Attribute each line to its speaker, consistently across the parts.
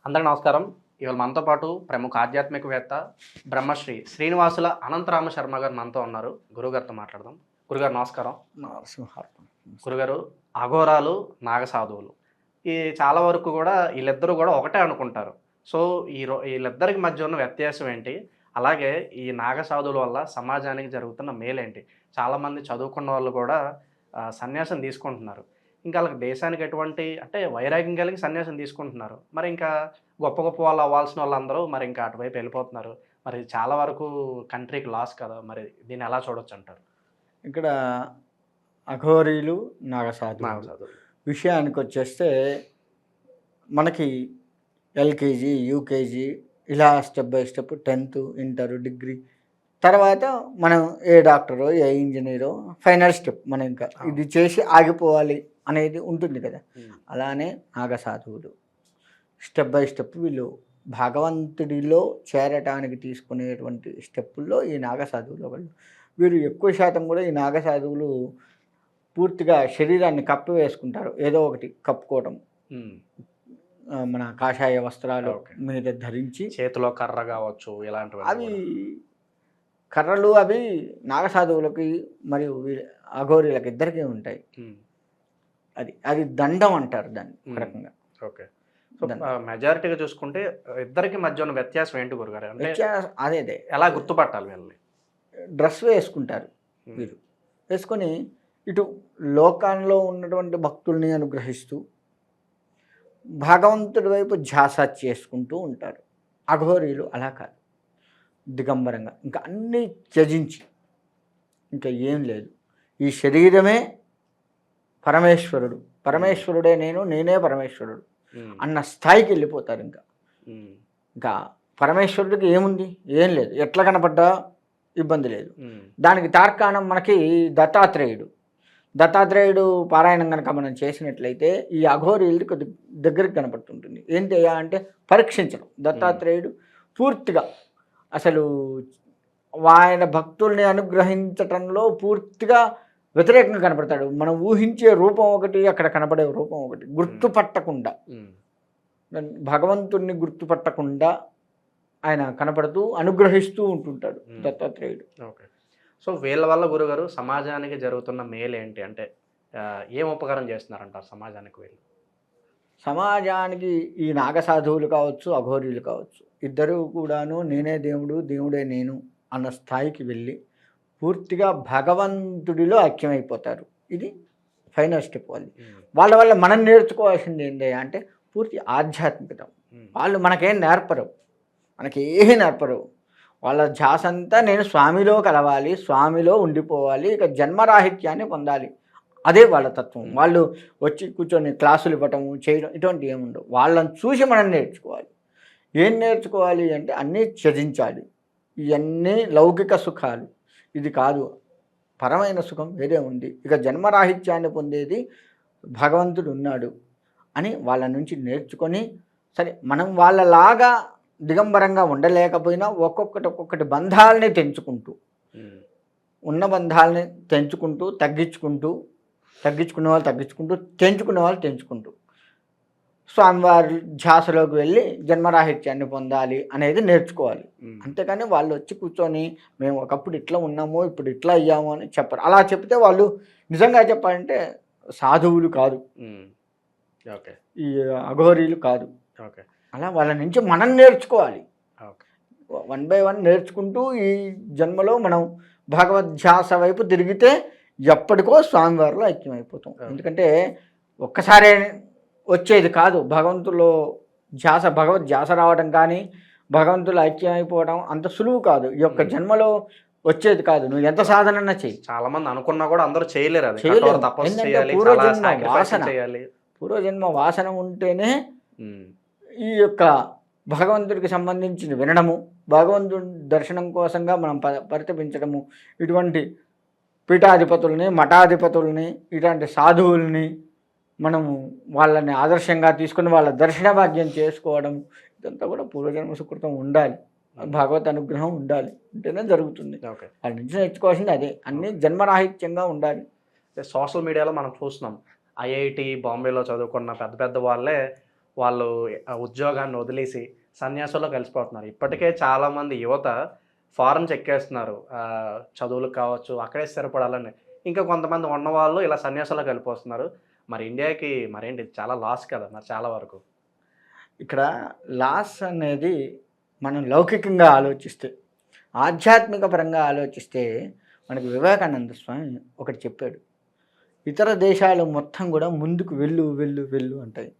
Speaker 1: అందరికీ నమస్కారం. ఇవాళ మనతో పాటు ప్రముఖ ఆధ్యాత్మికవేత్త బ్రహ్మశ్రీ శ్రీనివాసుల అనంతరామ శర్మ గారు మనతో ఉన్నారు. గురుగారితో మాట్లాడదాం. గురుగారు నమస్కారం.
Speaker 2: నరసింహార్పణ.
Speaker 1: గురుగారు, అఘోరాలు, నాగసాధువులు ఈ చాలా వరకు కూడా వీళ్ళిద్దరూ కూడా ఒకటే అనుకుంటారు. సో వీళ్ళిద్దరికి మధ్య ఉన్న వ్యత్యాసం ఏంటి? అలాగే ఈ నాగసాధువుల వల్ల సమాజానికి జరుగుతున్న మేలేంటి? చాలామంది చదువుకున్న వాళ్ళు కూడా సన్యాసం తీసుకుంటున్నారు. ఇంకా వాళ్ళకి దేశానికి ఎటువంటి అంటే వైరాగ్యం కలిగి సన్యాసం తీసుకుంటున్నారు. మరి ఇంకా గొప్ప గొప్ప వాళ్ళు అవ్వాల్సిన వాళ్ళందరూ మరి ఇంకా అటువైపు వెళ్ళిపోతున్నారు. మరి చాలా వరకు కంట్రీకి లాస్ కదా. మరి దీన్ని ఎలా చూడొచ్చు అంటారు?
Speaker 2: ఇక్కడ అఘోరీలు నాగసాధువులు విషయానికి వచ్చేస్తే మనకి ఎల్కేజీ యూకేజీ ఇలా step by step 10th inter degree తర్వాత మనం ఏ డాక్టరో ఏ ఇంజనీరో ఫైనల్ స్టెప్ మనం ఇంకా ఇది చేసి ఆగిపోవాలి అనేది ఉంటుంది కదా. అలానే నాగసాధువులు స్టెప్ బై స్టెప్ వీళ్ళు భగవంతుడిలో చేరటానికి తీసుకునేటువంటి స్టెప్పుల్లో ఈ నాగసాధువులు ఒకళ్ళు. వీరు ఎక్కువ శాతం కూడా ఈ నాగసాధువులు పూర్తిగా శరీరాన్ని కప్పి వేసుకుంటారు. ఏదో ఒకటి కప్పుకోవటం, మన కాషాయ వస్త్రాలు మీద ధరించి
Speaker 1: చేతిలో కర్ర కావచ్చు ఇలాంటివి.
Speaker 2: అవి కర్రలు అవి నాగసాధువులకి మరియు అఘోరీలకి ఇద్దరికీ ఉంటాయి. అది దండం అంటారు దాన్ని ఒక రకంగా.
Speaker 1: ఓకే. సో మెజారిటీగా చూసుకుంటే ఇద్దరికి మధ్య ఉన్న వ్యత్యాసం ఏంటి గురుగారు?
Speaker 2: అదే
Speaker 1: ఎలా గుర్తుపట్టాలి వీళ్ళని?
Speaker 2: డ్రెస్ వేసుకుంటారు వీరు. వేసుకొని ఇటు లోకంలో ఉన్నటువంటి భక్తుల్ని అనుగ్రహిస్తూ భగవంతుడి వైపు ధ్యాస చేసుకుంటూ ఉంటారు. అఘోరీలు అలా కాదు, దిగంబరంగా ఇంకా అన్నీ త్యజించి ఇంకా ఏం లేదు, ఈ శరీరమే పరమేశ్వరుడు, పరమేశ్వరుడే నేనే పరమేశ్వరుడు అన్న స్థాయికి వెళ్ళిపోతారు. ఇంకా పరమేశ్వరుడికి ఏముంది, ఏం లేదు, ఎట్లా కనపడ్డా ఇబ్బంది లేదు. దానికి తార్కాణం మనకి దత్తాత్రేయుడు పారాయణం కనుక మనం చేసినట్లయితే ఈ అఘోరీలకి కొద్ది దగ్గరికి కనపడుతుంటుంది. ఏంటయ్యా అంటే పరీక్షించడం. దత్తాత్రేయుడు పూర్తిగా అసలు ఆయన భక్తుల్ని అనుగ్రహించటంలో పూర్తిగా వ్యతిరేకంగా కనపడతాడు. మనం ఊహించే రూపం ఒకటి, అక్కడ కనపడే రూపం ఒకటి. గుర్తుపట్టకుండా, భగవంతుణ్ణి గుర్తుపట్టకుండా ఆయన కనపడుతూ అనుగ్రహిస్తూ ఉంటుంటాడు దత్తాత్రేయుడు.
Speaker 1: ఓకే. సో వీళ్ళ వల్ల గురుగారు సమాజానికి జరుగుతున్న మేలు ఏంటి? అంటే ఏం ఉపకారం చేస్తున్నారంటారు సమాజానికి వీళ్ళు?
Speaker 2: సమాజానికి ఈ నాగసాధువులు కావచ్చు, అఘోరీలు కావచ్చు, ఇద్దరు కూడాను నేనే దేవుడు, దేవుడే నేను అన్న స్థాయికి వెళ్ళి పూర్తిగా భగవంతుడిలో ఐక్యమైపోతారు. ఇది ఫైనల్ స్టెప్. వాళ్ళ వల్ల మనం నేర్చుకోవాల్సింది ఏంటి అంటే పూర్తి ఆధ్యాత్మికత. వాళ్ళు మనకేం నేర్పరు, మనకేమీ నేర్పరు. వాళ్ళ ధ్యాస అంతా నేను స్వామిలో కలవాలి, స్వామిలో ఉండిపోవాలి, ఇక జన్మరాహిత్యాన్ని పొందాలి. అదే వాళ్ళ తత్వం. వాళ్ళు వచ్చి కూర్చొని క్లాసులు ఇవ్వటము చేయడం ఇటువంటి ఏముండవు. వాళ్ళని చూసి మనం నేర్చుకోవాలి. ఏం నేర్చుకోవాలి అంటే అన్నీ త్యజించాలి. ఇవన్నీ లౌకిక సుఖాలు, ఇది కాదు, పరమైన సుఖం వేరే ఉంది, ఇక జన్మరాహిత్యాన్ని పొందేది భగవంతుడు ఉన్నాడు అని వాళ్ళ నుంచి నేర్చుకొని, సరే మనం వాళ్ళలాగా దిగంబరంగా ఉండలేకపోయినా ఒక్కొక్కటి బంధాలని తెంచుకుంటూ, ఉన్న బంధాలని తెంచుకుంటూ తగ్గించుకునే వాళ్ళు తగ్గించుకుంటూ, తెంచుకునే వాళ్ళు తెంచుకుంటూ స్వామివారి ధ్యాసలోకి వెళ్ళి జన్మరాహిత్యాన్ని పొందాలి అనేది నేర్చుకోవాలి. అంతేకాని వాళ్ళు వచ్చి కూర్చొని మేము ఒకప్పుడు ఇట్లా ఉన్నాము ఇప్పుడు ఇట్లా అయ్యాము అని చెప్పరు. అలా చెప్తే వాళ్ళు నిజంగా చెప్పాలంటే సాధువులు కాదు, ఈ అఘోరీలు కాదు. అలా వాళ్ళ నుంచి మనం నేర్చుకోవాలి. 1 by 1 నేర్చుకుంటూ ఈ జన్మలో మనం భగవద్ధ్యాస వైపు తిరిగితే ఎప్పటికో స్వామివారిలో ఐక్యమైపోతాం. ఎందుకంటే ఒక్కసారే వచ్చేది కాదు భగవంతులో ధ్యాస, భగవద్ధ్యాస రావడం కానీ భగవంతులు ఐక్యమైపోవడం అంత సులువు కాదు. ఈ యొక్క జన్మలో వచ్చేది కాదు. నువ్వు ఎంత సాధన చెయ్యి.
Speaker 1: చాలా మంది అనుకున్నా కూడా అందరూ చేయలేరు.
Speaker 2: పూర్వజన్మ వాసన ఉంటేనే ఈ యొక్క భగవంతుడికి సంబంధించిన వినడము, భగవంతుడి దర్శనం కోసంగా మనం పరితపించడము, ఇటువంటి పీఠాధిపతుల్ని, మఠాధిపతుల్ని, ఇటువంటి సాధువుల్ని మనము వాళ్ళని ఆదర్శంగా తీసుకుని వాళ్ళ దర్శన భాగ్యం చేసుకోవడం, ఇదంతా కూడా పూర్వజన్మ సుకృతం ఉండాలి, భగవత్ అనుగ్రహం ఉండాలి, ఉంటేనే జరుగుతుంది. వాళ్ళ నుంచి నేర్చుకోవాల్సింది అదే. అన్నీ జన్మరాహిత్యంగా ఉండాలి.
Speaker 1: సోషల్ మీడియాలో మనం చూస్తున్నాం, ఐఐటి బాంబేలో చదువుకున్న పెద్ద వాళ్ళే వాళ్ళు ఉద్యోగాన్ని వదిలేసి సన్యాసంలో కలిసిపోతున్నారు. ఇప్పటికే చాలామంది యువత ఫారెన్ చెక్కేస్తున్నారు. చదువులకు కావచ్చు, అక్కడే స్థిరపడాలని. ఇంకా కొంతమంది ఉన్నవాళ్ళు ఇలా సన్యాసంలో కలిసిపోతున్నారు. మరి ఇండియాకి మరేంటి చాలా లాస్ కదా మరి చాలా వరకు.
Speaker 2: ఇక్కడ లాస్ అనేది మనం లౌకికంగా ఆలోచిస్తే, ఆధ్యాత్మిక పరంగా ఆలోచిస్తే మనకి వివేకానంద స్వామి ఒకటి చెప్పాడు. ఇతర దేశాలు మొత్తం కూడా ముందుకు వెళ్ళు వెళ్ళు వెళ్ళు అంటాయి,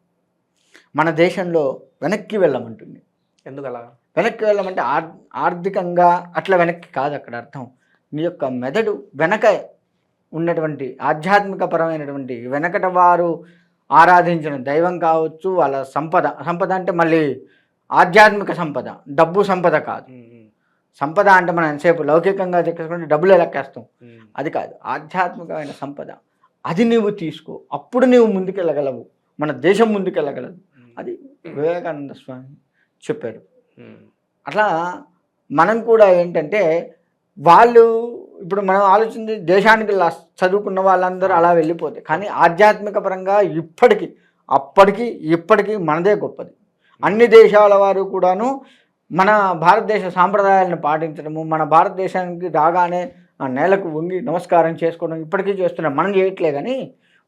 Speaker 2: మన దేశంలో వెనక్కి వెళ్ళమంటుంది.
Speaker 1: ఎందుకలా?
Speaker 2: వెనక్కి వెళ్ళమంటే ఆర్థికంగా అట్లా వెనక్కి కాదు అక్కడ అర్థం. నీ యొక్క మెదడు వెనక ఉన్నటువంటి ఆధ్యాత్మిక పరమైనటువంటి వెనకట వారు ఆరాధించిన దైవం కావచ్చు, వాళ్ళ సంపద అంటే మళ్ళీ ఆధ్యాత్మిక సంపద, డబ్బు సంపద కాదు. సంపద అంటే మనం ఎంతసేపు లౌకికంగా చెప్పుకుంటే డబ్బులు లెక్కేస్తాం, అది కాదు. ఆధ్యాత్మికమైన సంపద అది నీవు తీసుకో, అప్పుడు నీవు ముందుకెళ్ళగలవు, మన దేశం ముందుకెళ్ళగలదు. అది వివేకానంద స్వామి చెప్పారు. అట్లా మనం కూడా ఏంటంటే వాళ్ళు ఇప్పుడు మనం ఆలోచించి దేశానికి చదువుకున్న వాళ్ళందరూ అలా వెళ్ళిపోతే, కానీ ఆధ్యాత్మిక పరంగా అప్పటికి ఇప్పటికీ మనదే గొప్పది. అన్ని దేశాల వారు కూడాను మన భారతదేశ సాంప్రదాయాలను పాటించడము, మన భారతదేశానికి రాగానే నేలకు వంగి నమస్కారం చేసుకోవడం ఇప్పటికీ చేస్తున్నాం. మనం చేయట్లే కానీ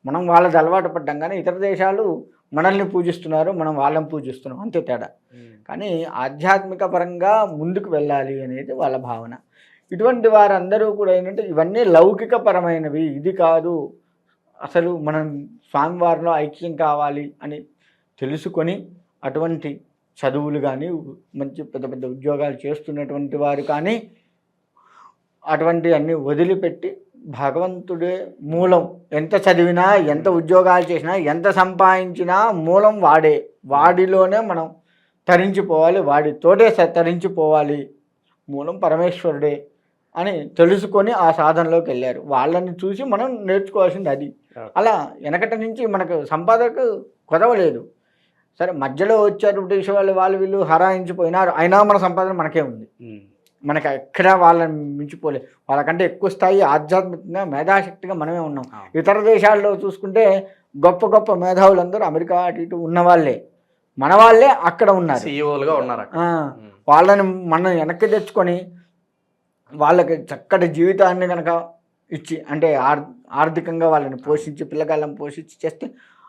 Speaker 2: మనం వాళ్ళది అలవాటు పడ్డాం, కానీ ఇతర దేశాలు మనల్ని పూజిస్తున్నారు, మనం వాళ్ళని పూజిస్తున్నాం, అంతే తేడా. కానీ ఆధ్యాత్మిక పరంగా ముందుకు వెళ్ళాలి అనేది వాళ్ళ భావన. ఇటువంటి వారందరూ కూడా ఏంటంటే ఇవన్నీ లౌకిక పరమైనవి, ఇది కాదు, అసలు మనం స్వామివారిలో ఐక్యం కావాలి అని తెలుసుకొని అటువంటి చదువులు కానీ మంచి పెద్ద పెద్ద ఉద్యోగాలు చేస్తున్నటువంటి వారు కానీ అటువంటి అన్నీ వదిలిపెట్టి భగవంతుడే మూలం, ఎంత చదివినా ఎంత ఉద్యోగాలు చేసినా ఎంత సంపాదించినా మూలం వాడే, వాడిలోనే మనం తరించిపోవాలి, వాడితోటే తరించిపోవాలి, మూలం పరమేశ్వరుడే అని తెలుసుకొని ఆ సాధనలోకి వెళ్ళారు. వాళ్ళని చూసి మనం నేర్చుకోవాల్సింది అది. అలా వెనకటి నుంచి మనకు సంపాదకు కొదవలేదు. సరే మధ్యలో వచ్చారు బ్రిటిష్ వాళ్ళు వీళ్ళు హరాయించిపోయినారు, అయినా మన సంపాదన మనకే ఉంది. మనకి ఎక్కడ వాళ్ళని మించిపోలే, వాళ్ళకంటే ఎక్కువ స్థాయి ఆధ్యాత్మికంగా మేధాశక్తిగా మనమే ఉన్నాం. ఇతర దేశాల్లో చూసుకుంటే గొప్ప గొప్ప మేధావులందరూ అమెరికా అటు ఇటు ఉన్న వాళ్ళే, మన వాళ్ళే అక్కడ ఉన్నారు,
Speaker 1: సీఈఓలుగా ఉన్నారు.
Speaker 2: వాళ్ళని మనం వెనక్కి తెచ్చుకొని వాళ్ళకి చక్కటి జీవితాన్ని కనుక ఇచ్చి, అంటే ఆర్థికంగా వాళ్ళని పోషించి పిల్లగాళ్ళని పోషించి చేస్తే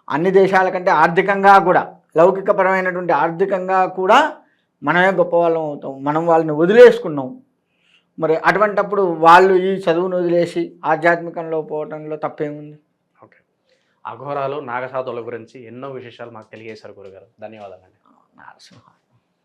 Speaker 2: అన్ని దేశాల కంటే ఆర్థికంగా కూడా, లౌకికపరమైనటువంటి ఆర్థికంగా కూడా మనమే గొప్ప వాళ్ళం అవుతాం. మనం వాళ్ళని వదిలేసుకున్నాం. మరి అటువంటప్పుడు వాళ్ళు ఈ చదువును వదిలేసి ఆధ్యాత్మికంలో పోవడంలో తప్పేముంది?
Speaker 1: ఓకే, అఘోరాలు నాగసాధువుల గురించి ఎన్నో విశేషాలు మాకు తెలియజేశారు గురుగారు. ధన్యవాదాలండి.
Speaker 2: నరసింహ.